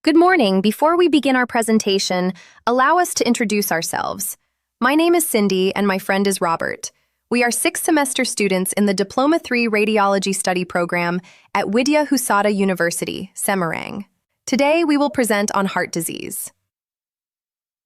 Good morning. Before we begin our presentation, allow us to introduce ourselves. My name is Cindy and my friend is Robert. We are sixth semester students in the Diploma 3 Radiology Study Program at Widya Husada University, Semarang. Today we will present on heart disease.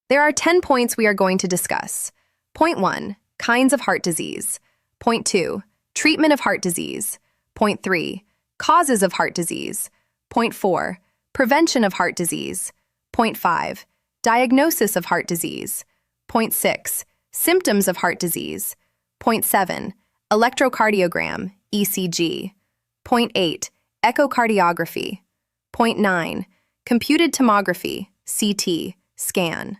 There are 10 points we are going to discuss. Point 1, kinds of heart disease. Point 2, treatment of heart disease. Point 3, causes of heart disease. Point 4, prevention of heart disease. Point 5, diagnosis of heart disease. Point 6, symptoms of heart disease. Point 7, electrocardiogram, ECG. Point 8, echocardiography. Point 9, computed tomography, CT, scan.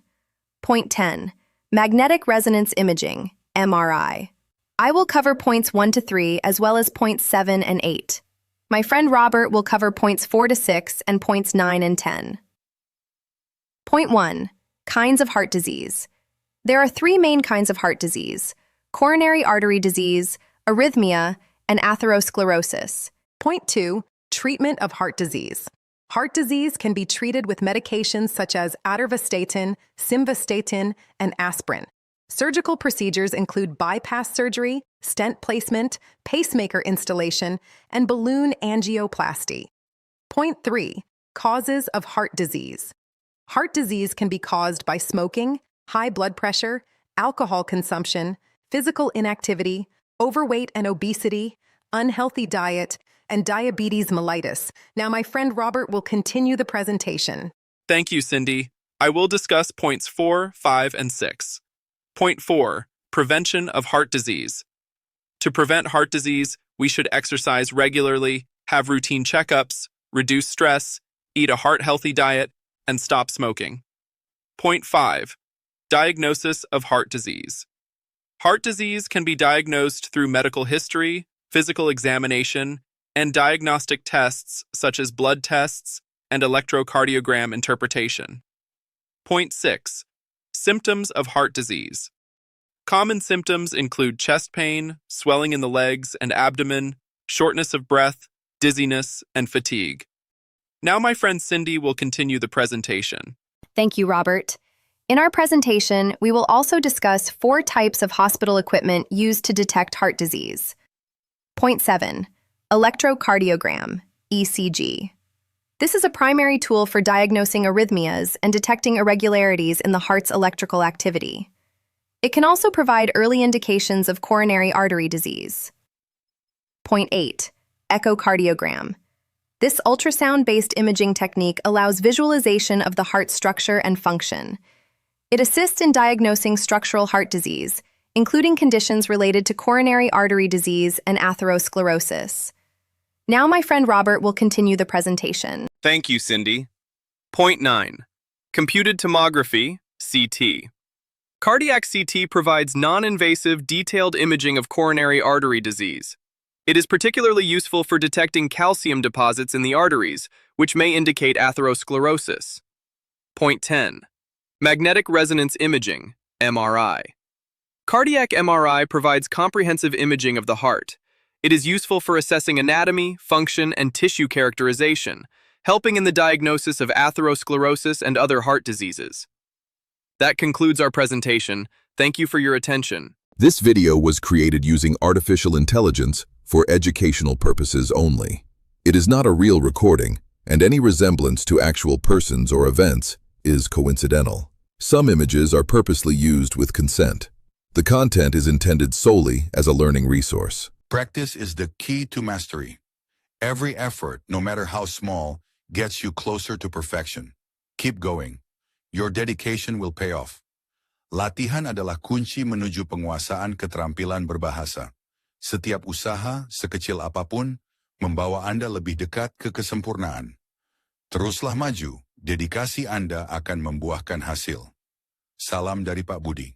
Point 10, magnetic resonance imaging, MRI. I will cover points 1 to 3 as well as points 7 and 8. My friend Robert will cover points 4 to 6 and points 9 and 10. Point 1, kinds of heart disease. There are 3 main kinds of heart disease: coronary artery disease, arrhythmia, and atherosclerosis. Point 2, treatment of heart disease. Heart disease can be treated with medications such as atorvastatin, simvastatin, and aspirin. Surgical procedures include bypass surgery, stent placement, pacemaker installation, and balloon angioplasty. Point 3, causes of heart disease. Heart disease can be caused by smoking, high blood pressure, alcohol consumption, physical inactivity, overweight and obesity, unhealthy diet, and diabetes mellitus. Now my friend Robert will continue the presentation. Thank you, Cindy. I will discuss points 4, 5, and 6. Point 4, prevention of heart disease. To prevent heart disease, we should exercise regularly, have routine checkups, reduce stress, eat a heart-healthy diet, and stop smoking. Point 5, diagnosis of heart disease. Heart disease can be diagnosed through medical history, physical examination, and diagnostic tests such as blood tests and electrocardiogram interpretation. Point 6, symptoms of heart disease. Common symptoms include chest pain, swelling in the legs and abdomen, shortness of breath, dizziness, and fatigue. Now my friend Cindy will continue the presentation. Thank you, Robert. In our presentation, we will also discuss 4 types of hospital equipment used to detect heart disease. Point 7, electrocardiogram, ECG. This is a primary tool for diagnosing arrhythmias and detecting irregularities in the heart's electrical activity. It can also provide early indications of coronary artery disease. Point 8, echocardiogram. This ultrasound-based imaging technique allows visualization of the heart structure and function. It assists in diagnosing structural heart disease, including conditions related to coronary artery disease and atherosclerosis. Now my friend Robert will continue the presentation. Thank you, Cindy. Point 9, computed tomography, CT. Cardiac CT provides non-invasive, detailed imaging of coronary artery disease. It is particularly useful for detecting calcium deposits in the arteries, which may indicate atherosclerosis. Point 10, magnetic resonance imaging, MRI. Cardiac MRI provides comprehensive imaging of the heart. It is useful for assessing anatomy, function, and tissue characterization, helping in the diagnosis of atherosclerosis and other heart diseases. That concludes our presentation. Thank you for your attention. This video was created using artificial intelligence for educational purposes only. It is not a real recording, and any resemblance to actual persons or events is coincidental. Some images are purposely used with consent. The content is intended solely as a learning resource. Practice is the key to mastery. Every effort, no matter how small, gets you closer to perfection. Keep going. Your dedication will pay off. Latihan adalah kunci menuju penguasaan keterampilan berbahasa. Setiap usaha, sekecil apapun, membawa Anda lebih dekat ke kesempurnaan. Teruslah maju, dedikasi Anda akan membuahkan hasil. Salam dari Pak Budi.